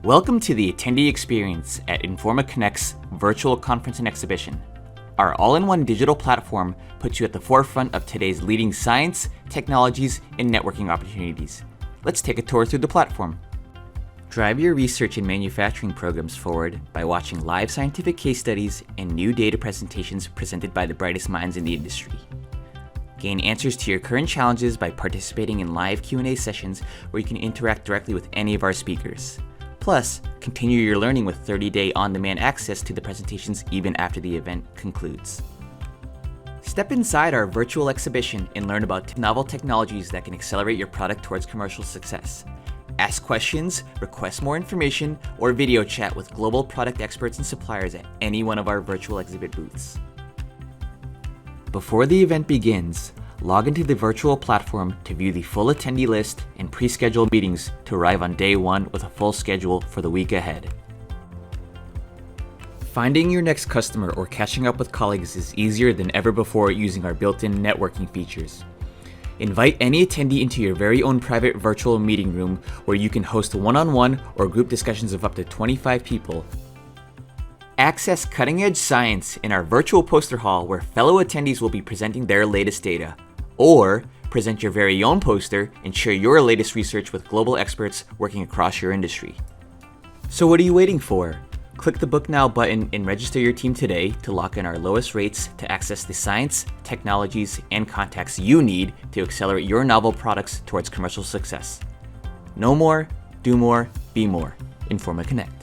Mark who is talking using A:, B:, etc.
A: Welcome to the Attendee experience at Informa Connect's virtual conference and exhibition. Our all-in-one digital platform puts you at the forefront of today's leading science, technologies, and networking opportunities. Let's take a tour through the platform. Drive your research and manufacturing programs forward by watching live scientific case studies and new data presentations presented by the brightest minds in the industry. Gain answers to your current challenges by participating in live Q&A sessions where you can interact directly with any of our speakers. Plus, continue your learning with 30-day on-demand access to the presentations even after the event concludes. Step inside our virtual exhibition and learn about novel technologies that can accelerate your product towards commercial success. Ask questions, request more information, or video chat with global product experts and suppliers at any one of our virtual exhibit booths. Before the event begins, log into the virtual platform to view the full attendee list and pre-schedule meetings to arrive on day one with a full schedule for the week ahead. Finding your next customer or catching up with colleagues is easier than ever before using our built-in networking features. Invite any attendee into your very own private virtual meeting room where you can host one-on-one or group discussions of up to 25 people. Access cutting-edge science in our virtual poster hall where fellow attendees will be presenting their latest data. Or present your very own poster and share your latest research with global experts working across your industry. So what are you waiting for? Click the Book Now button and register your team today to lock in our lowest rates to access the science, technologies, and contacts you need to accelerate your novel products towards commercial success. Know more, do more, be more. Informa Connect.